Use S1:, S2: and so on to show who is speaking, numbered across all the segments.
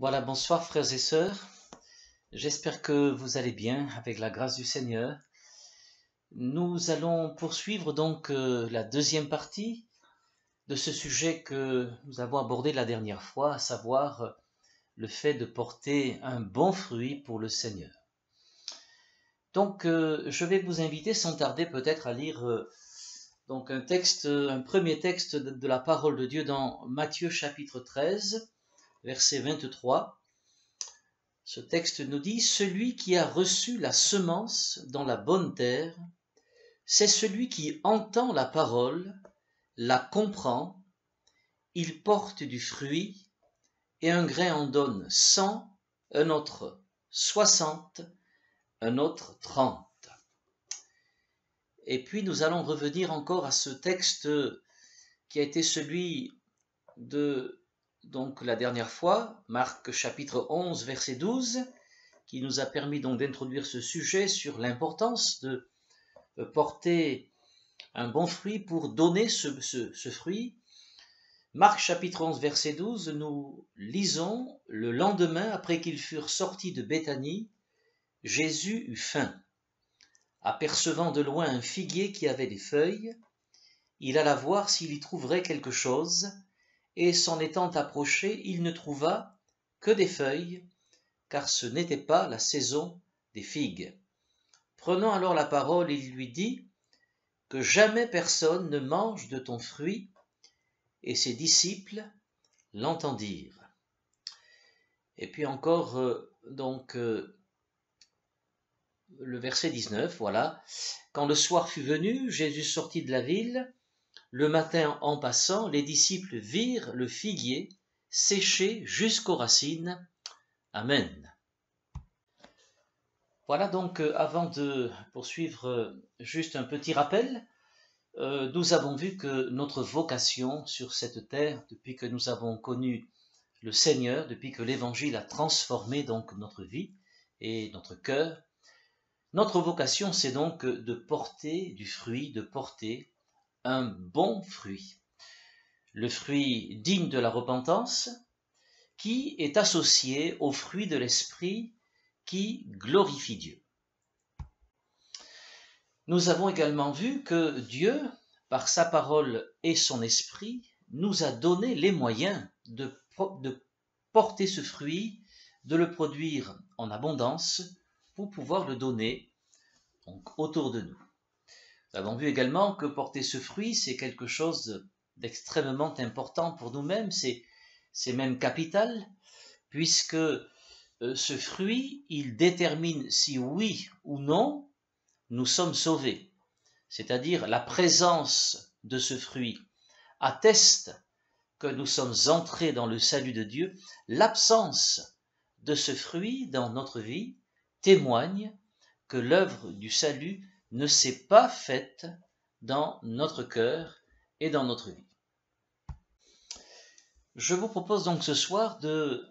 S1: Voilà, bonsoir frères et sœurs. J'espère que vous allez bien avec la grâce du Seigneur. Nous allons poursuivre donc la deuxième partie de ce sujet que nous avons abordé la dernière fois, à savoir le fait de porter un bon fruit pour le Seigneur. Donc je vais vous inviter sans tarder peut-être à lire donc un premier texte de la parole de Dieu dans Matthieu chapitre 13, verset 23. Ce texte nous dit « Celui qui a reçu la semence dans la bonne terre, c'est celui qui entend la parole, la comprend, il porte du fruit, et un grain en donne 100, un autre 60, un autre 30. » Et puis nous allons revenir encore à ce texte qui a été celui de donc la dernière fois, Marc chapitre 11 verset 12, qui nous a permis donc d'introduire ce sujet sur l'importance de porter un bon fruit pour donner ce fruit. Marc chapitre 11 verset 12, nous lisons « Le lendemain, après qu'ils furent sortis de Béthanie, Jésus eut faim. Apercevant de loin un figuier qui avait des feuilles, il alla voir s'il y trouverait quelque chose, et s'en étant approché, il ne trouva que des feuilles, car ce n'était pas la saison des figues. Prenant alors la parole, il lui dit « Que jamais personne ne mange de ton fruit. » Et ses disciples l'entendirent. Et puis encore, le verset 19, voilà. « Quand le soir fut venu, Jésus sortit de la ville. Le matin, en passant, les disciples virent le figuier séché jusqu'aux racines. » Amen. Voilà donc, avant de poursuivre, juste un petit rappel. Nous avons vu que notre vocation sur cette terre, depuis que nous avons connu le Seigneur, depuis que l'Évangile a transformé donc notre vie et notre cœur, notre vocation c'est donc de porter du fruit, de porter un bon fruit. Le fruit digne de la repentance, qui est associé au fruit de l'Esprit qui glorifie Dieu. Nous avons également vu que Dieu, par sa parole et son esprit, nous a donné les moyens de porter ce fruit, de le produire en abondance pour pouvoir le donner donc, autour de nous. Nous avons vu également que porter ce fruit, c'est quelque chose d'extrêmement important pour nous-mêmes, c'est même capital, puisque ce fruit, il détermine si oui ou non nous sommes sauvés. C'est-à-dire la présence de ce fruit atteste que nous sommes entrés dans le salut de Dieu. L'absence de ce fruit dans notre vie témoigne que l'œuvre du salut ne s'est pas faite dans notre cœur et dans notre vie. Je vous propose donc ce soir de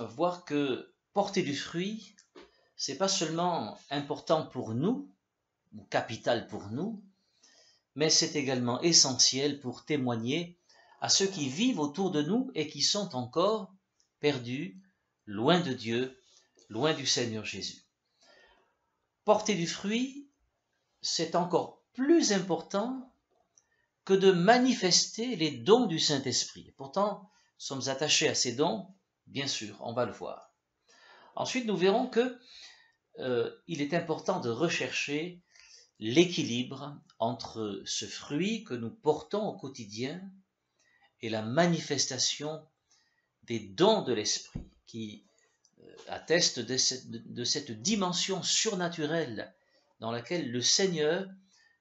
S1: voir que porter du fruit, c'est pas seulement important pour nous, ou capital pour nous, mais c'est également essentiel pour témoigner à ceux qui vivent autour de nous et qui sont encore perdus, loin de Dieu, loin du Seigneur Jésus. Porter du fruit, c'est encore plus important que de manifester les dons du Saint-Esprit. Pourtant, nous sommes attachés à ces dons, bien sûr, on va le voir. Ensuite, nous verrons que il est important de rechercher l'équilibre entre ce fruit que nous portons au quotidien et la manifestation des dons de l'Esprit qui attestent de cette dimension surnaturelle dans laquelle le Seigneur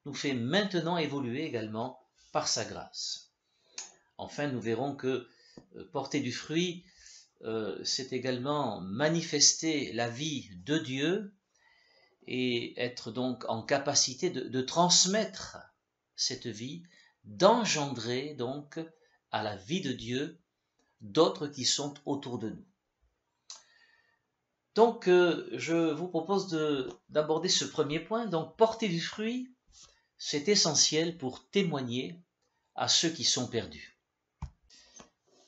S1: nous fait maintenant évoluer également par sa grâce. Enfin, nous verrons que porter du fruit, c'est également manifester la vie de Dieu et être donc en capacité de transmettre cette vie, d'engendrer donc à la vie de Dieu d'autres qui sont autour de nous. Donc je vous propose d'aborder ce premier point. Donc porter du fruit, c'est essentiel pour témoigner à ceux qui sont perdus.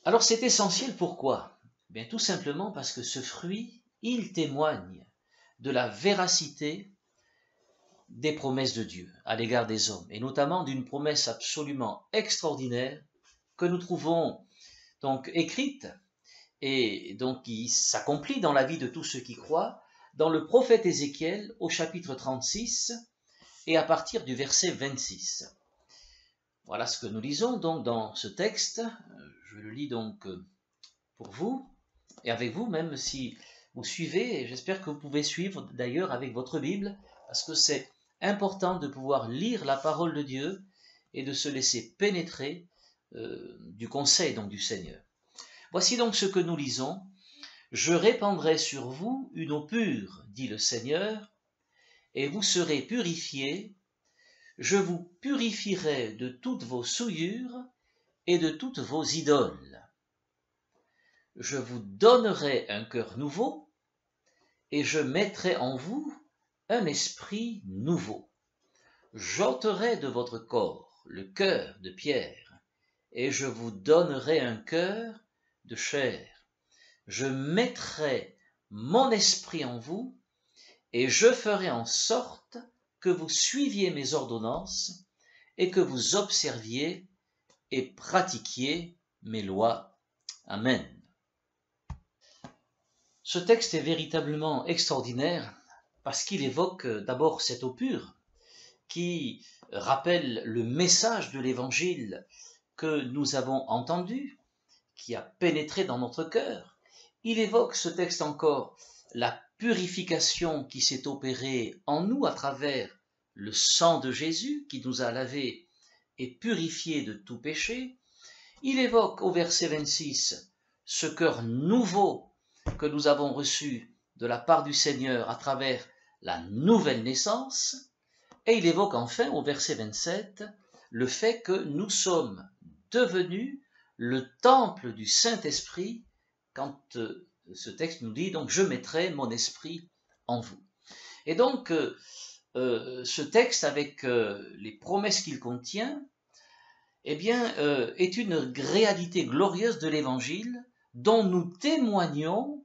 S1: Alors c'est essentiel pourquoi ? Bien, tout simplement parce que ce fruit, il témoigne de la véracité des promesses de Dieu à l'égard des hommes, et notamment d'une promesse absolument extraordinaire que nous trouvons donc écrite et donc qui s'accomplit dans la vie de tous ceux qui croient, dans le prophète Ézéchiel au chapitre 36 et à partir du verset 26. Voilà ce que nous lisons donc dans ce texte. Je le lis donc pour vous et avec vous, même si vous suivez, et j'espère que vous pouvez suivre d'ailleurs avec votre Bible, parce que c'est important de pouvoir lire la parole de Dieu et de se laisser pénétrer du conseil donc du Seigneur. Voici donc ce que nous lisons. Je répandrai sur vous une eau pure, dit le Seigneur, et vous serez purifiés. Je vous purifierai de toutes vos souillures et de toutes vos idoles. Je vous donnerai un cœur nouveau, et je mettrai en vous un esprit nouveau. J'ôterai de votre corps le cœur de pierre, et je vous donnerai un cœur de chair. Je mettrai mon esprit en vous, et je ferai en sorte que vous suiviez mes ordonnances, et que vous observiez et pratiquiez mes lois. Amen. Ce texte est véritablement extraordinaire parce qu'il évoque d'abord cette eau pure qui rappelle le message de l'Évangile que nous avons entendu, qui a pénétré dans notre cœur. Il évoque ce texte encore la purification qui s'est opérée en nous à travers le sang de Jésus qui nous a lavés et purifiés de tout péché. Il évoque au verset 26 ce cœur nouveau que nous avons reçu de la part du Seigneur à travers la nouvelle naissance. Et il évoque enfin au verset 27 le fait que nous sommes devenus le temple du Saint-Esprit quand ce texte nous dit donc je mettrai mon esprit en vous. Et donc ce texte avec les promesses qu'il contient eh bien, est une réalité glorieuse de l'Évangile dont nous témoignons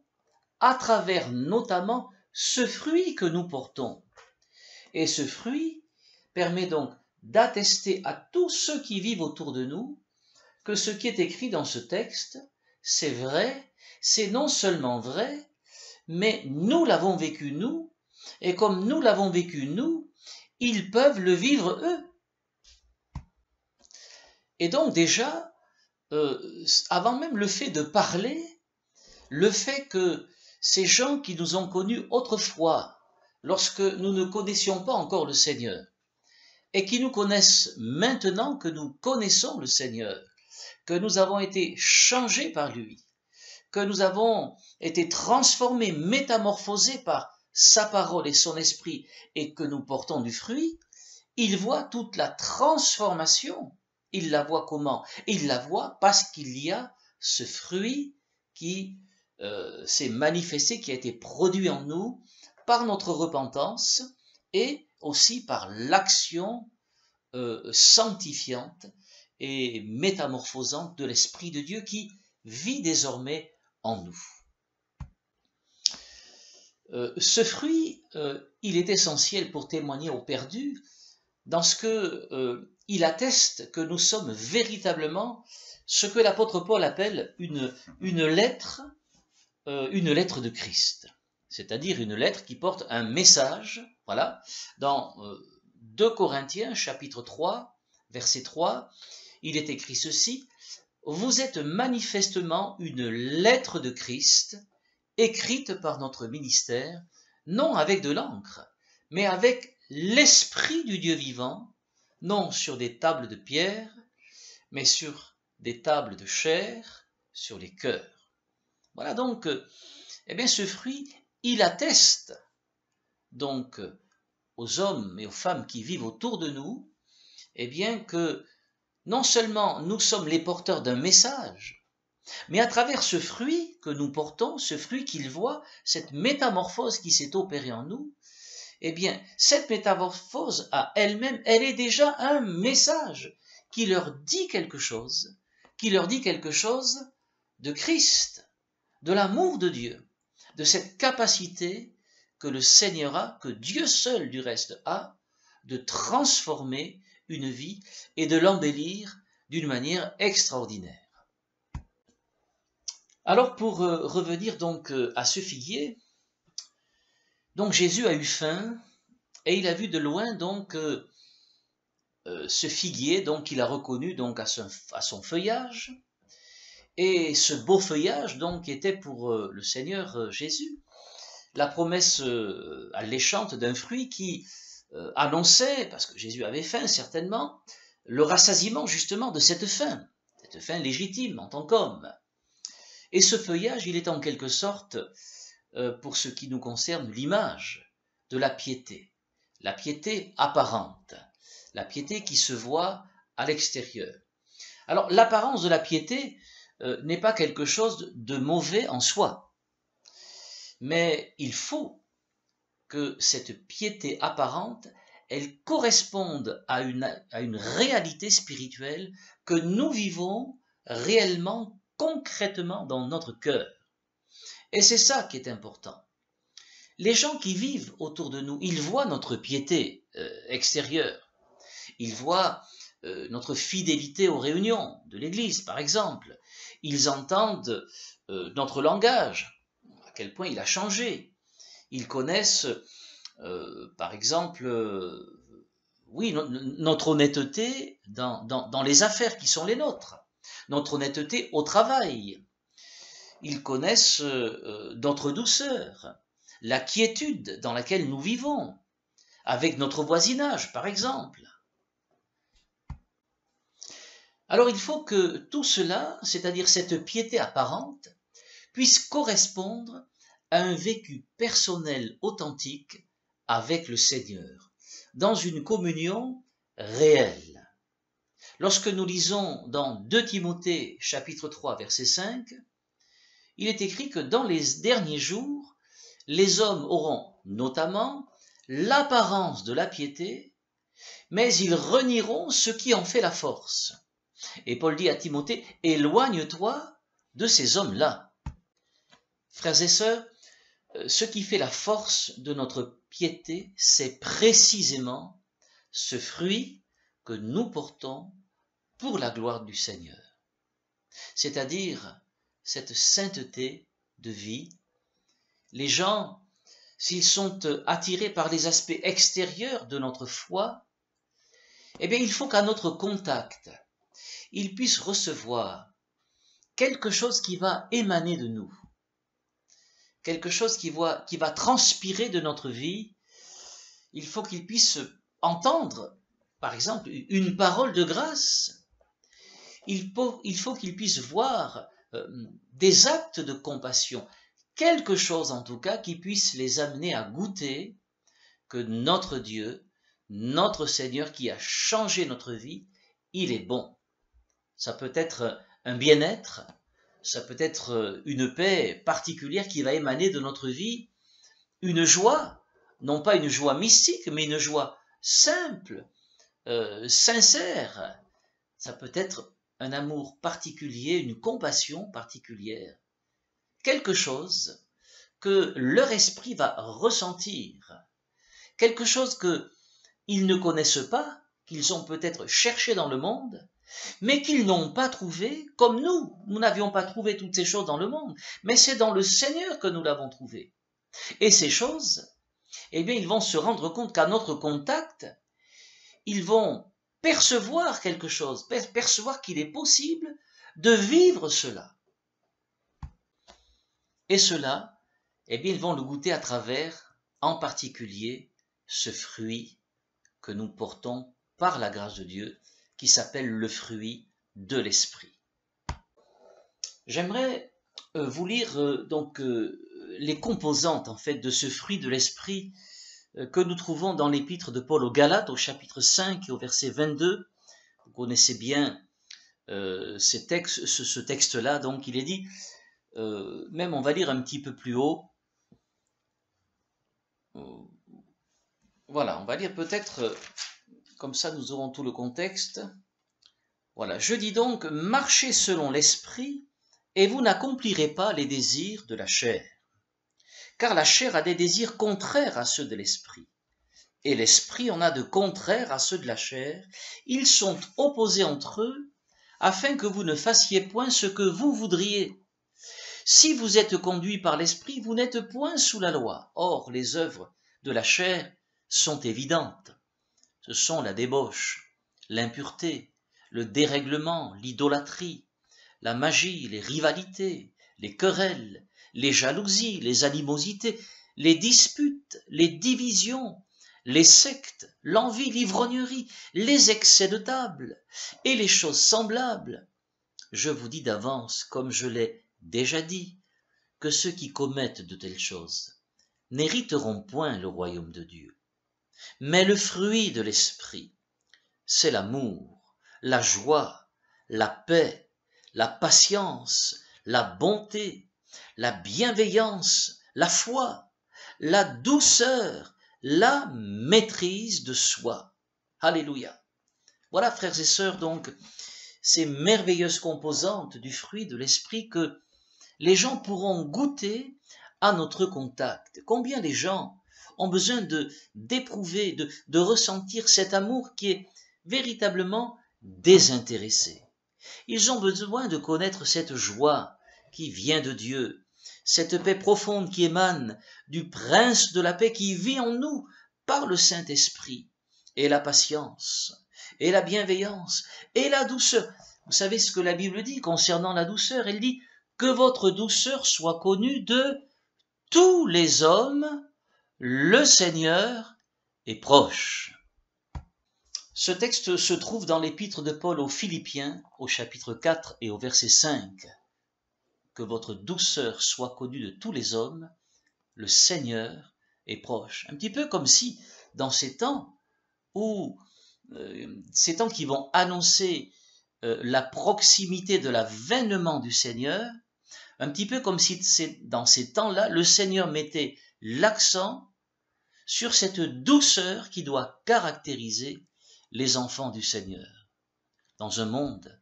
S1: à travers notamment ce fruit que nous portons. Et ce fruit permet donc d'attester à tous ceux qui vivent autour de nous que ce qui est écrit dans ce texte, c'est vrai, c'est non seulement vrai, mais nous l'avons vécu nous, et comme nous l'avons vécu nous, ils peuvent le vivre eux. Et donc déjà, avant même le fait de parler, le fait que ces gens qui nous ont connus autrefois, lorsque nous ne connaissions pas encore le Seigneur, et qui nous connaissent maintenant que nous connaissons le Seigneur, que nous avons été changés par lui, que nous avons été transformés, métamorphosés par sa parole et son esprit, et que nous portons du fruit, ils voient toute la transformation. Ils la voient comment? Ils la voient parce qu'il y a ce fruit qui s'est manifesté, qui a été produit en nous par notre repentance et aussi par l'action sanctifiante et métamorphosante de l'Esprit de Dieu qui vit désormais en nous. Ce fruit, il est essentiel pour témoigner aux perdus dans ce que il atteste que nous sommes véritablement ce que l'apôtre Paul appelle une lettre de Christ, c'est-à-dire une lettre qui porte un message. Voilà, dans 2 Corinthiens chapitre 3, verset 3, il est écrit ceci: vous êtes manifestement une lettre de Christ, écrite par notre ministère, non avec de l'encre, mais avec l'Esprit du Dieu vivant, non sur des tables de pierre, mais sur des tables de chair, sur les cœurs. Voilà donc, eh bien ce fruit, il atteste donc aux hommes et aux femmes qui vivent autour de nous, eh bien que non seulement nous sommes les porteurs d'un message, mais à travers ce fruit que nous portons, ce fruit qu'ils voient, cette métamorphose qui s'est opérée en nous, eh bien, cette métamorphose à elle-même, elle est déjà un message qui leur dit quelque chose de Christ, de l'amour de Dieu, de cette capacité que le Seigneur a, que Dieu seul du reste a, de transformer une vie et de l'embellir d'une manière extraordinaire. Alors pour revenir donc à ce figuier, donc Jésus a eu faim et il a vu de loin donc ce figuier, donc il a reconnu donc à son feuillage, et ce beau feuillage donc était pour le Seigneur Jésus la promesse alléchante d'un fruit qui annonçait, parce que Jésus avait faim certainement, le rassasiement justement de cette faim légitime en tant qu'homme. Et ce feuillage, il est en quelque sorte, pour ce qui nous concerne, l'image de la piété apparente, la piété qui se voit à l'extérieur. Alors l'apparence de la piété n'est pas quelque chose de mauvais en soi, mais il faut que cette piété apparente, elle corresponde à une réalité spirituelle que nous vivons réellement, concrètement dans notre cœur. Et c'est ça qui est important. Les gens qui vivent autour de nous, ils voient notre piété extérieure, ils voient notre fidélité aux réunions de l'Église, par exemple, ils entendent notre langage, à quel point il a changé. Ils connaissent, par exemple, oui, notre honnêteté dans les affaires qui sont les nôtres, notre honnêteté au travail. Ils connaissent notre douceur, la quiétude dans laquelle nous vivons, avec notre voisinage, par exemple. Alors il faut que tout cela, c'est-à-dire cette piété apparente, puisse correspondre à un vécu personnel authentique avec le Seigneur, dans une communion réelle. Lorsque nous lisons dans 2 Timothée chapitre 3 verset 5, il est écrit que dans les derniers jours, les hommes auront notamment l'apparence de la piété, mais ils renieront ce qui en fait la force. Et Paul dit à Timothée, éloigne-toi de ces hommes-là. Frères et sœurs, ce qui fait la force de notre piété, c'est précisément ce fruit que nous portons pour la gloire du Seigneur. C'est-à-dire cette sainteté de vie. Les gens, s'ils sont attirés par les aspects extérieurs de notre foi, eh bien il faut qu'à notre contact, ils puissent recevoir quelque chose qui va émaner de nous, quelque chose qui va transpirer de notre vie. Il faut qu'ils puissent entendre, par exemple, une parole de grâce. Il faut qu'ils puissent voir des actes de compassion, quelque chose en tout cas qui puisse les amener à goûter que notre Dieu, notre Seigneur qui a changé notre vie, il est bon. Ça peut être un bien-être, ça peut être une paix particulière qui va émaner de notre vie, une joie, non pas une joie mystique, mais une joie simple, sincère. Ça peut être un amour particulier, une compassion particulière, quelque chose que leur esprit va ressentir, quelque chose qu'ils ne connaissent pas, qu'ils ont peut-être cherché dans le monde, mais qu'ils n'ont pas trouvé, comme nous n'avions pas trouvé toutes ces choses dans le monde, mais c'est dans le Seigneur que nous l'avons trouvé. Et ces choses, eh bien, ils vont se rendre compte qu'à notre contact, ils vont percevoir quelque chose, percevoir qu'il est possible de vivre cela. Et cela, eh bien, ils vont le goûter à travers, en particulier, ce fruit que nous portons par la grâce de Dieu, qui s'appelle le fruit de l'esprit. J'aimerais vous lire donc les composantes en fait de ce fruit de l'esprit que nous trouvons dans l'épître de Paul aux Galates au chapitre 5 et au verset 22. Vous connaissez bien ce texte-là, donc il est dit, même on va lire un petit peu plus haut. Voilà, on va lire peut-être, comme ça nous aurons tout le contexte. Voilà, je dis donc, marchez selon l'esprit, et vous n'accomplirez pas les désirs de la chair. Car la chair a des désirs contraires à ceux de l'esprit, et l'esprit en a de contraires à ceux de la chair. Ils sont opposés entre eux, afin que vous ne fassiez point ce que vous voudriez. Si vous êtes conduits par l'esprit, vous n'êtes point sous la loi. Or, les œuvres de la chair sont évidentes. Ce sont la débauche, l'impureté, le dérèglement, l'idolâtrie, la magie, les rivalités, les querelles, les jalousies, les animosités, les disputes, les divisions, les sectes, l'envie, l'ivrognerie, les excès de table et les choses semblables. Je vous dis d'avance, comme je l'ai déjà dit, que ceux qui commettent de telles choses n'hériteront point le royaume de Dieu. Mais le fruit de l'esprit, c'est l'amour, la joie, la paix, la patience, la bonté, la bienveillance, la foi, la douceur, la maîtrise de soi. Alléluia. Voilà, frères et sœurs, donc, ces merveilleuses composantes du fruit de l'esprit que les gens pourront goûter à notre contact. Combien les gens ont besoin d'éprouver, de ressentir cet amour qui est véritablement désintéressé. Ils ont besoin de connaître cette joie qui vient de Dieu, cette paix profonde qui émane du Prince de la paix qui vit en nous par le Saint-Esprit, et la patience, et la bienveillance, et la douceur. Vous savez ce que la Bible dit concernant la douceur? Elle dit que votre douceur soit connue de tous les hommes, le Seigneur est proche. Ce texte se trouve dans l'épître de Paul aux Philippiens, au chapitre 4 et au verset 5. Que votre douceur soit connue de tous les hommes, le Seigneur est proche. Un petit peu comme si, dans ces temps où ces temps qui vont annoncer la proximité de l'avènement du Seigneur, un petit peu comme si dans ces temps-là, le Seigneur mettait l'accent sur cette douceur qui doit caractériser les enfants du Seigneur. Dans un monde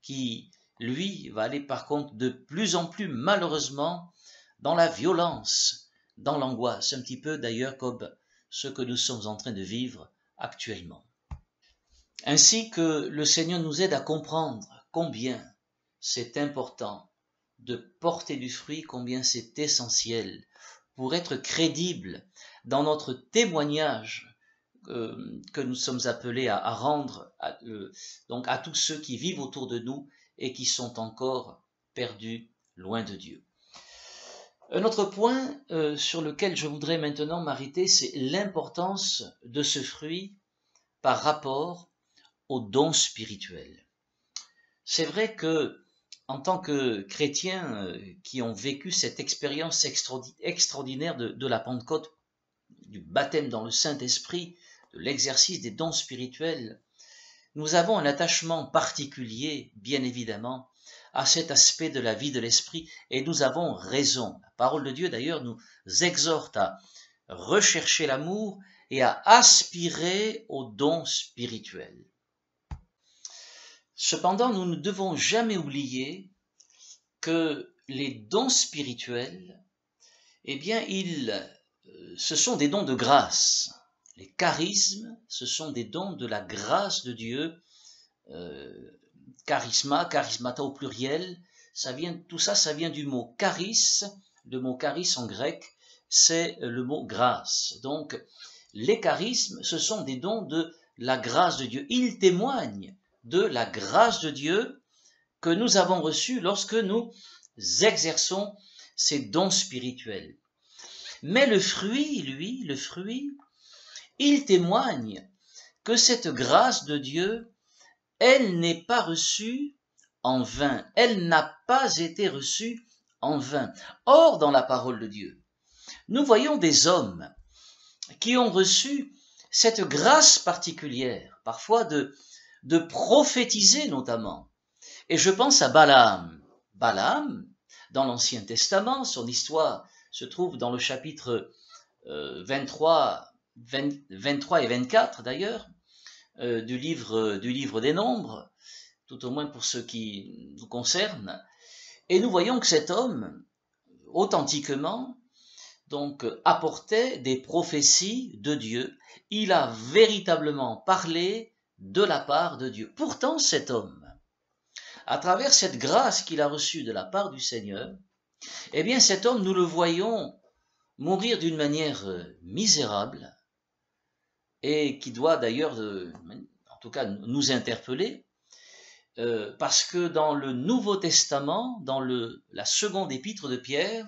S1: qui, lui, va aller par contre de plus en plus malheureusement dans la violence, dans l'angoisse, un petit peu d'ailleurs comme ce que nous sommes en train de vivre actuellement. Ainsi que le Seigneur nous aide à comprendre combien c'est important de porter du fruit, combien c'est essentiel pour être crédible dans notre témoignage que nous sommes appelés à rendre donc à tous ceux qui vivent autour de nous et qui sont encore perdus loin de Dieu. Un autre point sur lequel je voudrais maintenant m'arrêter, c'est l'importance de ce fruit par rapport aux dons spirituels. C'est vrai que en tant que chrétiens qui ont vécu cette expérience extraordinaire de la Pentecôte, du baptême dans le Saint-Esprit, de l'exercice des dons spirituels, nous avons un attachement particulier, bien évidemment, à cet aspect de la vie de l'Esprit, et nous avons raison. La parole de Dieu, d'ailleurs, nous exhorte à rechercher l'amour et à aspirer aux dons spirituels. Cependant, nous ne devons jamais oublier que les dons spirituels, eh bien, ce sont des dons de grâce. Les charismes, ce sont des dons de la grâce de Dieu. Charismata au pluriel, tout ça, ça vient du mot charis. Le mot charis en grec, c'est le mot grâce. Donc, les charismes, ce sont des dons de la grâce de Dieu. Ils témoignent de la grâce de Dieu que nous avons reçue lorsque nous exerçons ces dons spirituels. Mais le fruit, lui, il témoigne que cette grâce de Dieu, elle n'est pas reçue en vain. Elle n'a pas été reçue en vain. Or, dans la parole de Dieu, nous voyons des hommes qui ont reçu cette grâce particulière, parfois de prophétiser notamment. Et je pense à Balaam. Balaam, dans l'Ancien Testament, son histoire se trouve dans le chapitre 23 et 24 d'ailleurs, du livre des Nombres, tout au moins pour ce qui nous concerne. Et nous voyons que cet homme, authentiquement, donc apportait des prophéties de Dieu. Il a véritablement parlé de la part de Dieu. Pourtant, cet homme, à travers cette grâce qu'il a reçue de la part du Seigneur, eh bien cet homme, nous le voyons mourir d'une manière misérable, et qui doit d'ailleurs, en tout cas, nous interpeller, parce que dans le Nouveau Testament, dans la seconde épître de Pierre,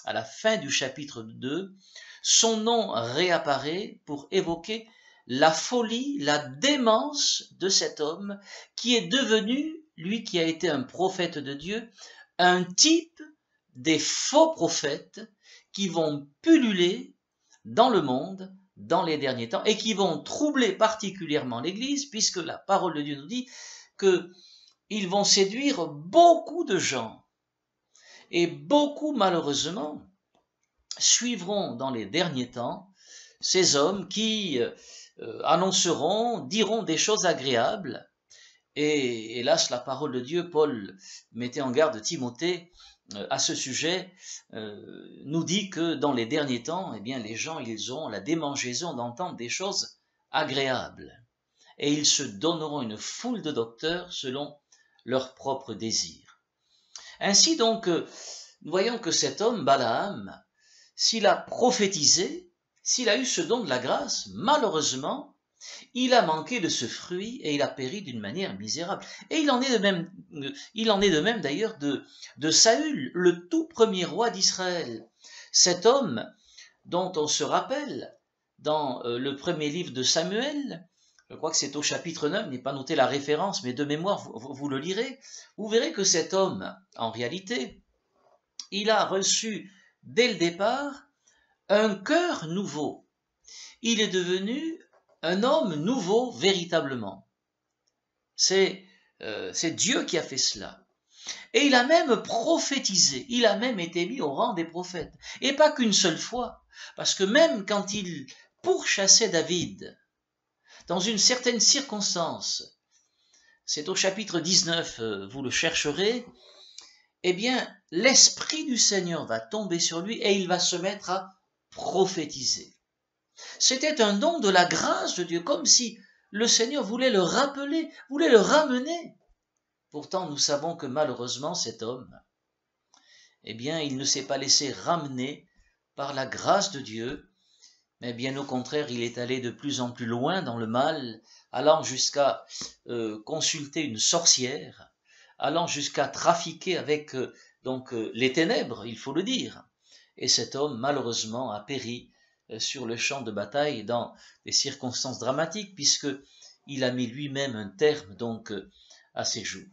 S1: à la fin du chapitre 2, son nom réapparaît pour évoquer la folie, la démence de cet homme qui est devenu, lui qui a été un prophète de Dieu, un type des faux prophètes qui vont pulluler dans le monde dans les derniers temps et qui vont troubler particulièrement l'Église, puisque la parole de Dieu nous dit qu'ils vont séduire beaucoup de gens. Et beaucoup, malheureusement, suivront dans les derniers temps ces hommes qui annonceront, diront des choses agréables. Et hélas, la parole de Dieu, Paul mettait en garde Timothée à ce sujet, nous dit que dans les derniers temps, eh bien, les gens, ils ont la démangeaison d'entendre des choses agréables. Et ils se donneront une foule de docteurs selon leurs propres désirs. Ainsi donc, nous voyons que cet homme, Balaam, s'il a prophétisé, s'il a eu ce don de la grâce, malheureusement, il a manqué de ce fruit et il a péri d'une manière misérable. Et il en est de même d'ailleurs de Saül, le tout premier roi d'Israël. Cet homme dont on se rappelle dans le premier livre de Samuel, je crois que c'est au chapitre 9, n'est pas noté la référence, mais de mémoire vous le lirez, vous verrez que cet homme, en réalité, il a reçu dès le départ un cœur nouveau. Il est devenu un homme nouveau véritablement. C'est Dieu qui a fait cela. Et il a même prophétisé, il a même été mis au rang des prophètes. Et pas qu'une seule fois, parce que même quand il pourchassait David, dans une certaine circonstance, c'est au chapitre 19, vous le chercherez, eh bien, l'Esprit du Seigneur va tomber sur lui et il va se mettre à prophétiser. C'était un don de la grâce de Dieu, comme si le Seigneur voulait le rappeler, voulait le ramener. Pourtant, nous savons que malheureusement, cet homme, eh bien, il ne s'est pas laissé ramener par la grâce de Dieu, mais bien au contraire, il est allé de plus en plus loin dans le mal, allant jusqu'à consulter une sorcière, allant jusqu'à trafiquer avec les ténèbres, il faut le dire. Et cet homme, malheureusement, a péri sur le champ de bataille dans des circonstances dramatiques, puisqu'il a mis lui-même un terme donc à ses jours.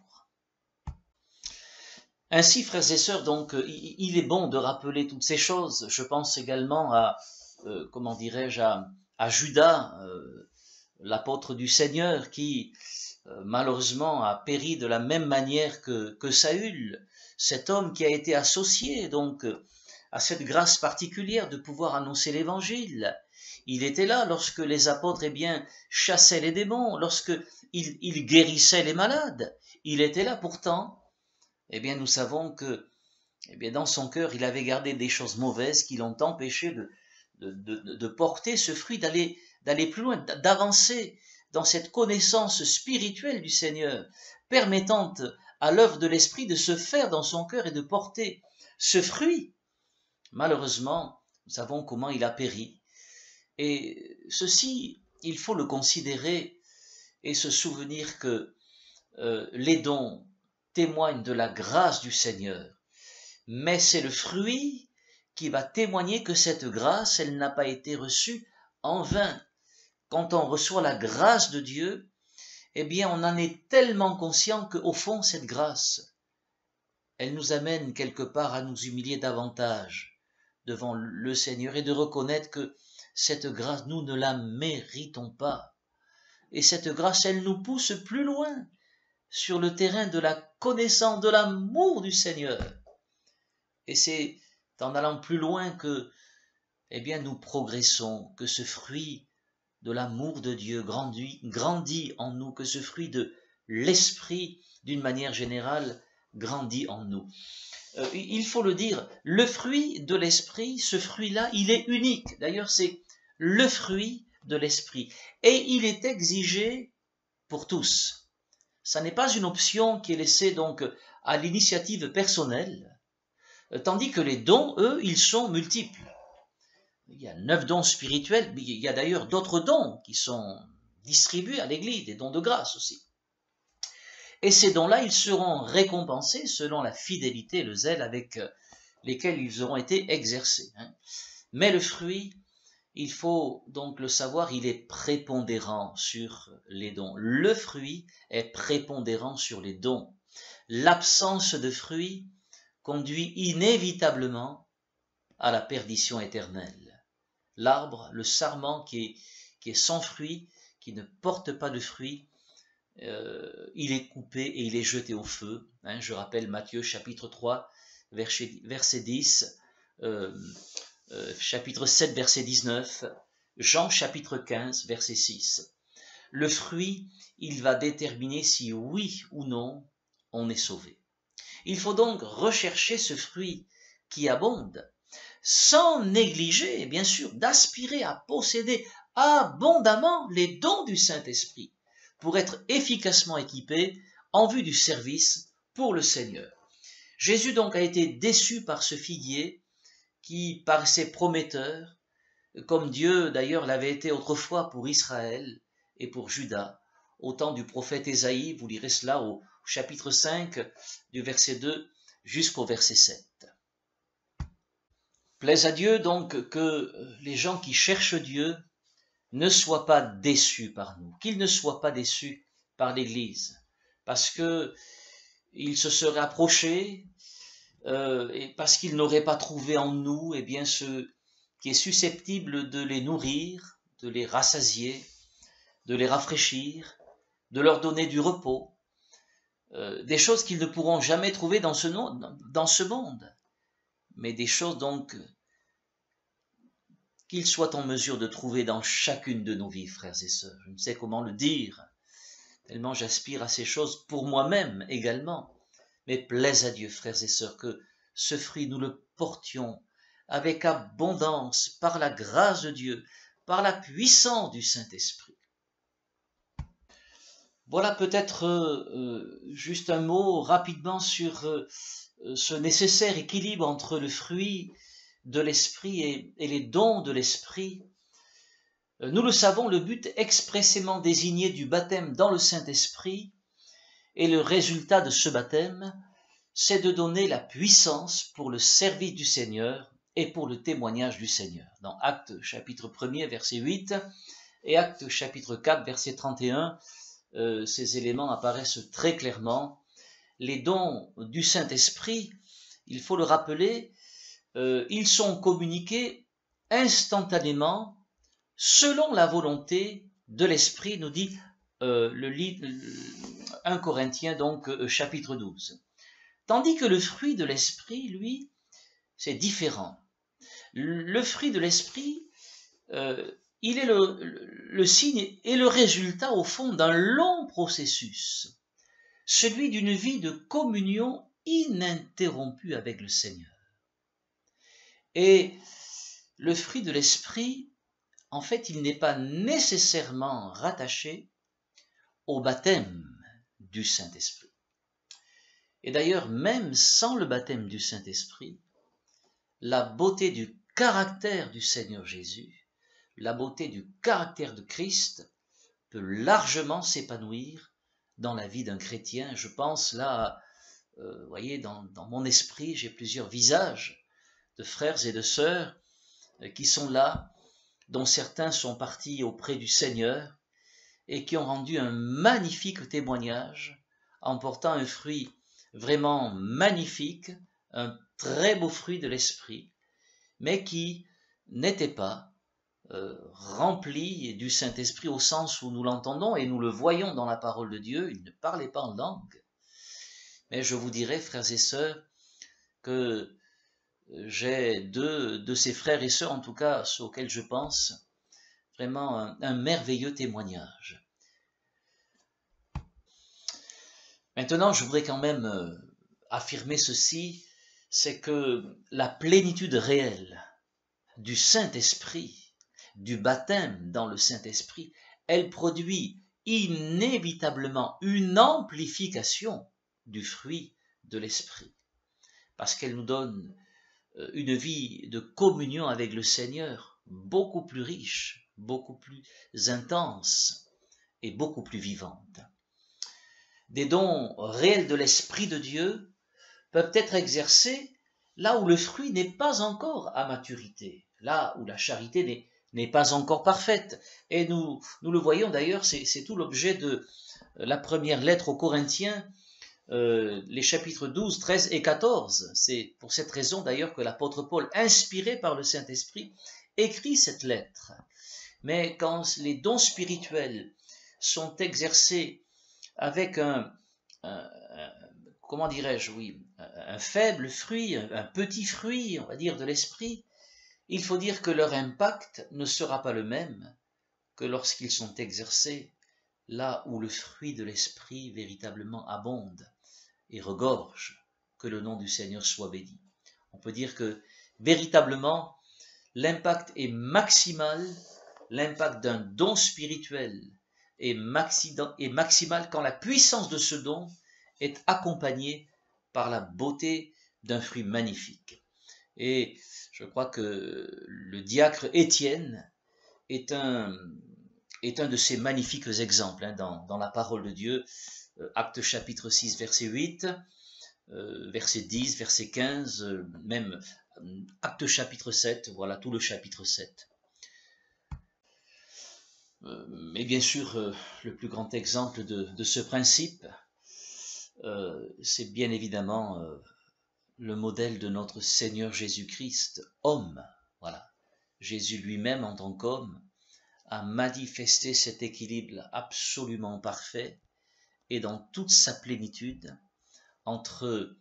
S1: Ainsi, frères et sœurs, donc, il est bon de rappeler toutes ces choses. Je pense également à, à Judas, l'apôtre du Seigneur, qui malheureusement a péri de la même manière que Saül, cet homme qui a été associé donc à cette grâce particulière de pouvoir annoncer l'évangile. Il était là lorsque les apôtres chassaient les démons, lorsque il guérissait les malades. Il était là pourtant. Nous savons que dans son cœur, il avait gardé des choses mauvaises qui l'ont empêché de porter ce fruit, d'aller plus loin, d'avancer dans cette connaissance spirituelle du Seigneur, permettant à l'œuvre de l'Esprit de se faire dans son cœur et de porter ce fruit. Malheureusement, nous savons comment il a péri. Et ceci, il faut le considérer et se souvenir que les dons témoignent de la grâce du Seigneur. Mais c'est le fruit qui va témoigner que cette grâce, elle n'a pas été reçue en vain. Quand on reçoit la grâce de Dieu, on en est tellement conscient qu'au fond, cette grâce, elle nous amène quelque part à nous humilier davantage devant le Seigneur et de reconnaître que cette grâce, nous ne la méritons pas. Et cette grâce, elle nous pousse plus loin sur le terrain de la connaissance, de l'amour du Seigneur. Et c'est en allant plus loin que, nous progressons, que ce fruit de l'amour de Dieu grandit en nous, que ce fruit de l'esprit, d'une manière générale, grandit en nous. il faut le dire, le fruit de l'esprit, ce fruit-là, il est unique. D'ailleurs, c'est le fruit de l'esprit. Et il est exigé pour tous. Ça n'est pas une option qui est laissée donc à l'initiative personnelle, tandis que les dons, eux, ils sont multiples. Il y a 9 dons spirituels, mais il y a d'ailleurs d'autres dons qui sont distribués à l'Église, des dons de grâce aussi. Et ces dons-là, ils seront récompensés selon la fidélité et le zèle avec lesquels ils auront été exercés. Mais le fruit, il faut donc le savoir, il est prépondérant sur les dons. Le fruit est prépondérant sur les dons. L'absence de fruit conduit inévitablement à la perdition éternelle. L'arbre, le sarment qui est sans fruit, qui ne porte pas de fruit, il est coupé et il est jeté au feu. Je rappelle Matthieu chapitre 3, verset 10, chapitre 7, verset 19, Jean chapitre 15, verset 6. Le fruit, il va déterminer si oui ou non on est sauvé. Il faut donc rechercher ce fruit qui abonde, sans négliger, bien sûr, d'aspirer à posséder abondamment les dons du Saint-Esprit pour être efficacement équipé en vue du service pour le Seigneur. Jésus donc a été déçu par ce figuier qui paraissait prometteur, comme Dieu d'ailleurs l'avait été autrefois pour Israël et pour Juda, au temps du prophète Ésaïe. Vous lirez cela au chapitre 5, du verset 2 jusqu'au verset 7. Plaise à Dieu donc que les gens qui cherchent Dieu ne soient pas déçus par nous, qu'ils ne soient pas déçus par l'Église, parce que ils se seraient approchés et parce qu'ils n'auraient pas trouvé en nous ce qui est susceptible de les nourrir, de les rassasier, de les rafraîchir, de leur donner du repos, des choses qu'ils ne pourront jamais trouver dans ce monde, mais des choses donc qu'ils soient en mesure de trouver dans chacune de nos vies, frères et sœurs. Je ne sais comment le dire, tellement j'aspire à ces choses pour moi-même également. Mais plaise à Dieu, frères et sœurs, que ce fruit, nous le portions avec abondance par la grâce de Dieu, par la puissance du Saint-Esprit. Voilà peut-être juste un mot rapidement sur ce nécessaire équilibre entre le fruit de l'Esprit et les dons de l'Esprit. Nous le savons, le but expressément désigné du baptême dans le Saint-Esprit et le résultat de ce baptême, c'est de donner la puissance pour le service du Seigneur et pour le témoignage du Seigneur. Dans Actes chapitre 1er, verset 8 et Actes chapitre 4, verset 31, ces éléments apparaissent très clairement. Les dons du Saint-Esprit, il faut le rappeler, ils sont communiqués instantanément selon la volonté de l'Esprit, nous dit 1 Corinthiens donc chapitre 12. Tandis que le fruit de l'Esprit, lui, c'est différent. Le fruit de l'Esprit, il est le signe et le résultat au fond d'un long processus, celui d'une vie de communion ininterrompue avec le Seigneur. Et le fruit de l'Esprit, en fait, il n'est pas nécessairement rattaché au baptême du Saint-Esprit. Et d'ailleurs, même sans le baptême du Saint-Esprit, la beauté du caractère du Seigneur Jésus, la beauté du caractère de Christ peut largement s'épanouir dans la vie d'un chrétien. Je pense là, vous voyez, dans mon esprit, j'ai plusieurs visages de frères et de sœurs qui sont là, dont certains sont partis auprès du Seigneur et qui ont rendu un magnifique témoignage en portant un fruit vraiment magnifique, un très beau fruit de l'Esprit, mais qui n'était pas rempli du Saint-Esprit au sens où nous l'entendons et nous le voyons dans la parole de Dieu. Il ne parlait pas en langue. Mais je vous dirais, frères et sœurs, que j'ai deux de ces frères et sœurs, en tout cas ceux auxquels je pense, vraiment un merveilleux témoignage. Maintenant, je voudrais quand même affirmer ceci, c'est que la plénitude réelle du Saint-Esprit, du baptême dans le Saint-Esprit, elle produit inévitablement une amplification du fruit de l'Esprit, parce qu'elle nous donne une vie de communion avec le Seigneur beaucoup plus riche, beaucoup plus intense et beaucoup plus vivante. Des dons réels de l'Esprit de Dieu peuvent être exercés là où le fruit n'est pas encore à maturité, là où la charité n'est pas encore parfaite. Et nous le voyons d'ailleurs, c'est tout l'objet de la première lettre aux Corinthiens, les chapitres 12, 13 et 14. C'est pour cette raison d'ailleurs que l'apôtre Paul, inspiré par le Saint-Esprit, écrit cette lettre. Mais quand les dons spirituels sont exercés avec comment dirais-je, oui, un faible fruit, un petit fruit, on va dire, de l'esprit, il faut dire que leur impact ne sera pas le même que lorsqu'ils sont exercés là où le fruit de l'esprit véritablement abonde et regorge, que le nom du Seigneur soit béni. On peut dire que véritablement l'impact est maximal, l'impact d'un don spirituel est maximal quand la puissance de ce don est accompagnée par la beauté d'un fruit magnifique. Et je crois que le diacre Étienne est un de ces magnifiques exemples dans la parole de Dieu. Actes chapitre 6, verset 8, verset 10, verset 15, même Actes chapitre 7, voilà tout le chapitre 7. Mais bien sûr, le plus grand exemple de ce principe, c'est bien évidemment le modèle de notre Seigneur Jésus-Christ, homme. Voilà, Jésus lui-même en tant qu'homme a manifesté cet équilibre absolument parfait et dans toute sa plénitude entre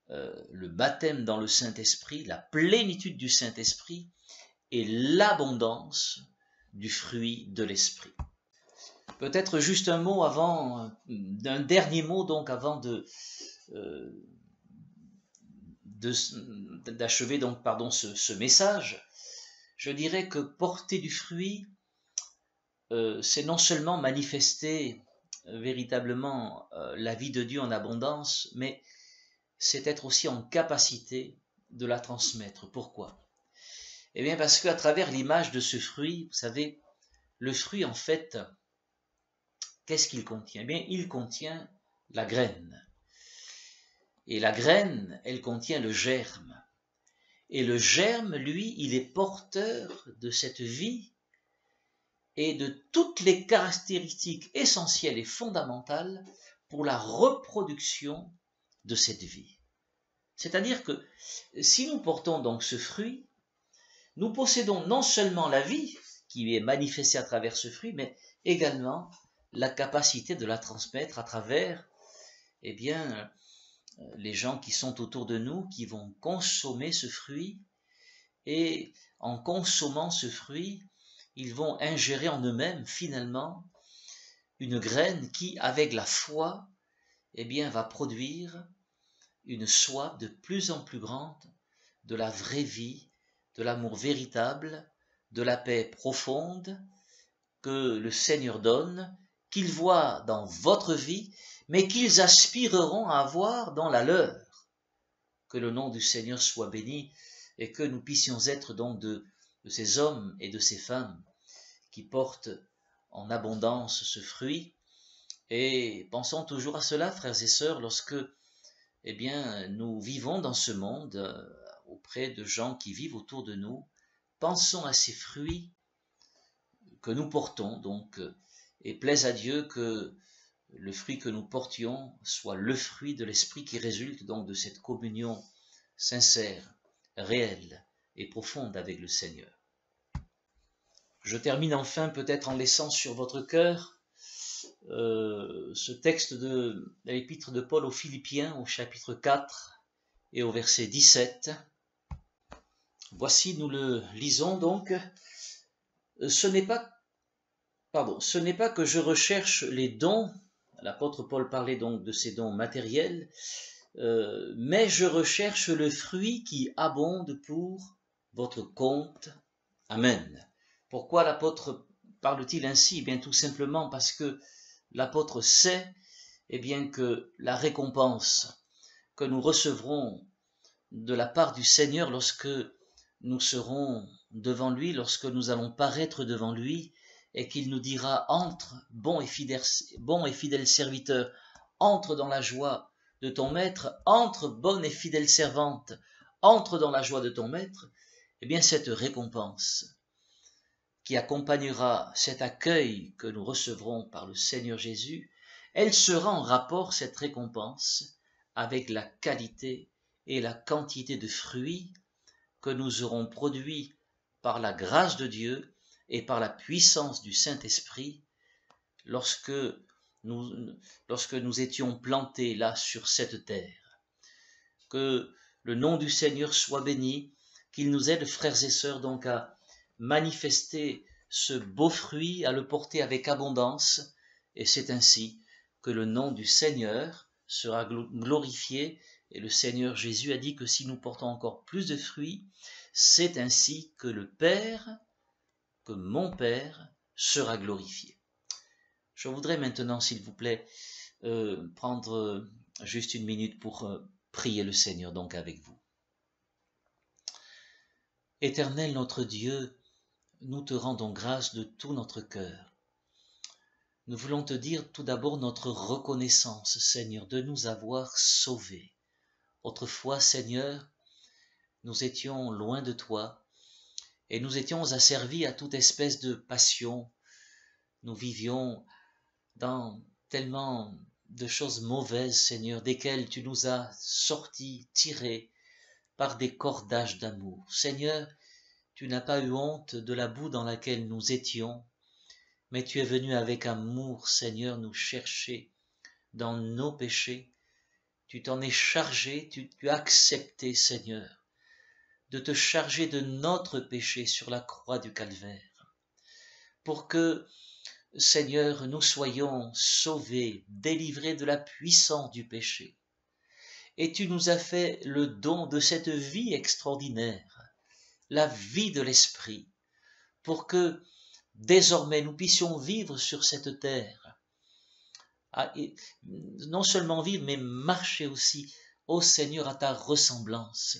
S1: le baptême dans le Saint-Esprit, la plénitude du Saint-Esprit et l'abondance du fruit de l'Esprit. Peut-être juste un mot avant, d'un dernier mot donc avant d'achever donc ce message. Je dirais que porter du fruit, c'est non seulement manifester véritablement la vie de Dieu en abondance, mais c'est être aussi en capacité de la transmettre. Pourquoi ? Eh bien parce qu'à travers l'image de ce fruit, vous savez, le fruit en fait, qu'est-ce qu'il contient ? Eh bien, il contient la graine. Et la graine, elle contient le germe. Et le germe, lui, il est porteur de cette vie et de toutes les caractéristiques essentielles et fondamentales pour la reproduction de cette vie. C'est-à-dire que si nous portons donc ce fruit, nous possédons non seulement la vie qui est manifestée à travers ce fruit, mais également la capacité de la transmettre à travers, eh bien, les gens qui sont autour de nous, qui vont consommer ce fruit, et en consommant ce fruit, ils vont ingérer en eux-mêmes finalement une graine qui, avec la foi, eh bien, va produire une soif de plus en plus grande de la vraie vie, de l'amour véritable, de la paix profonde que le Seigneur donne, qu'ils voient dans votre vie, mais qu'ils aspireront à avoir dans la leur. Que le nom du Seigneur soit béni et que nous puissions être donc de ces hommes et de ces femmes qui portent en abondance ce fruit. Et pensons toujours à cela, frères et sœurs, lorsque eh bien, nous vivons dans ce monde auprès de gens qui vivent autour de nous. Pensons à ces fruits que nous portons, donc, et plaise à Dieu que le fruit que nous portions soit le fruit de l'Esprit qui résulte donc de cette communion sincère, réelle et profonde avec le Seigneur. Je termine enfin peut-être en laissant sur votre cœur ce texte de l'épître de Paul aux Philippiens au chapitre 4 et au verset 17. Voici, nous le lisons donc. Ce n'est pas que je recherche les dons, l'apôtre Paul parlait donc de ces dons matériels, mais je recherche le fruit qui abonde pour votre compte. Amen. Pourquoi l'apôtre parle-t-il ainsi? Eh bien, tout simplement parce que l'apôtre sait bien, que la récompense que nous recevrons de la part du Seigneur lorsque nous serons devant lui, lorsque nous allons paraître devant lui, et qu'il nous dira: entre, bon et fidèle serviteur, entre dans la joie de ton maître, entre, bonne et fidèle servante, entre dans la joie de ton maître. Eh bien, cette récompense qui accompagnera cet accueil que nous recevrons par le Seigneur Jésus, elle sera en rapport, cette récompense, avec la qualité et la quantité de fruits que nous aurons produits par la grâce de Dieu et par la puissance du Saint-Esprit lorsque nous étions plantés là sur cette terre. Que le nom du Seigneur soit béni, qu'il nous aide, frères et sœurs, donc à manifester ce beau fruit, à le porter avec abondance, et c'est ainsi que le nom du Seigneur sera glorifié. Et le Seigneur Jésus a dit que si nous portons encore plus de fruits, c'est ainsi que le Père, que mon Père, sera glorifié. Je voudrais maintenant, s'il vous plaît, prendre juste une minute pour prier le Seigneur donc avec vous. Éternel notre Dieu, nous te rendons grâce de tout notre cœur. Nous voulons te dire tout d'abord notre reconnaissance, Seigneur, de nous avoir sauvés. Autrefois, Seigneur, nous étions loin de toi et nous étions asservis à toute espèce de passion. Nous vivions dans tellement de choses mauvaises, Seigneur, desquelles tu nous as sortis, tirés par des cordages d'amour. Seigneur, tu n'as pas eu honte de la boue dans laquelle nous étions, mais tu es venu avec amour, Seigneur, nous chercher dans nos péchés. Tu t'en es chargé, tu as accepté, Seigneur, de te charger de notre péché sur la croix du calvaire, pour que, Seigneur, nous soyons sauvés, délivrés de la puissance du péché. Et tu nous as fait le don de cette vie extraordinaire, la vie de l'Esprit, pour que désormais nous puissions vivre sur cette terre, et non seulement vivre, mais marcher aussi, ô Seigneur, à ta ressemblance.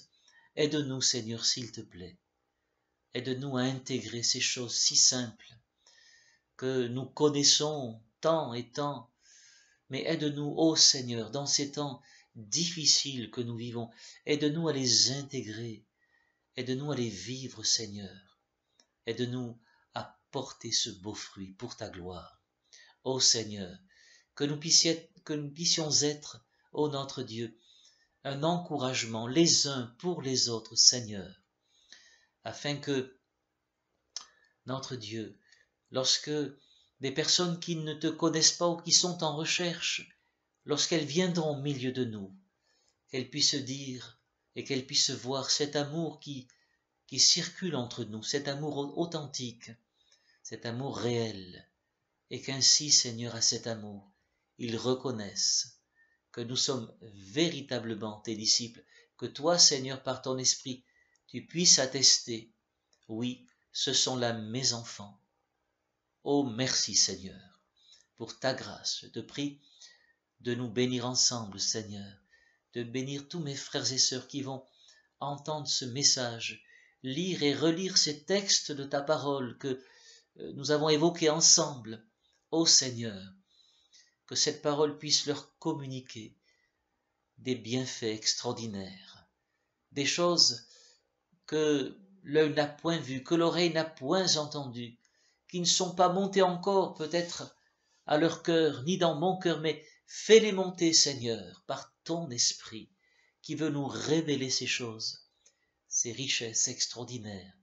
S1: Aide-nous, Seigneur, s'il te plaît. Aide-nous à intégrer ces choses si simples que nous connaissons tant et tant, mais aide-nous, ô Seigneur, dans ces temps difficiles que nous vivons, aide-nous à les intégrer, aide-nous à les vivre, Seigneur, aide-nous à porter ce beau fruit pour ta gloire. Ô Seigneur, que nous puissions être, ô notre Dieu, un encouragement les uns pour les autres, Seigneur, afin que, notre Dieu, lorsque des personnes qui ne te connaissent pas ou qui sont en recherche, lorsqu'elles viendront au milieu de nous, qu'elles puissent dire et qu'elles puissent voir cet amour qui circule entre nous, cet amour authentique, cet amour réel, et qu'ainsi, Seigneur, à cet amour, ils reconnaissent que nous sommes véritablement tes disciples, que toi, Seigneur, par ton esprit, tu puisses attester, oui, ce sont là mes enfants. Oh, merci, Seigneur, pour ta grâce. Je te prie de nous bénir ensemble, Seigneur, de bénir tous mes frères et sœurs qui vont entendre ce message, lire et relire ces textes de ta parole que nous avons évoqués ensemble. Ô Seigneur, que cette parole puisse leur communiquer des bienfaits extraordinaires, des choses que l'œil n'a point vues, que l'oreille n'a point entendues, qui ne sont pas montées encore peut-être à leur cœur, ni dans mon cœur, mais fais-les monter, Seigneur, par ton esprit, qui veut nous révéler ces choses, ces richesses extraordinaires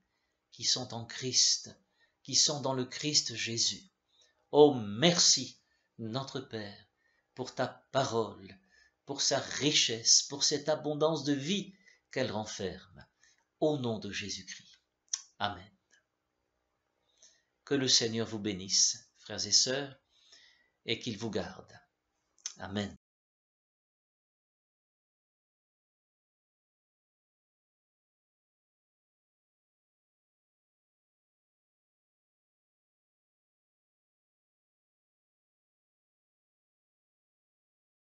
S1: qui sont en Christ, qui sont dans le Christ Jésus. Oh, merci, notre Père, pour ta parole, pour sa richesse, pour cette abondance de vie qu'elle renferme. Au nom de Jésus-Christ. Amen. Que le Seigneur vous bénisse, frères et sœurs, et qu'il vous garde. Amen.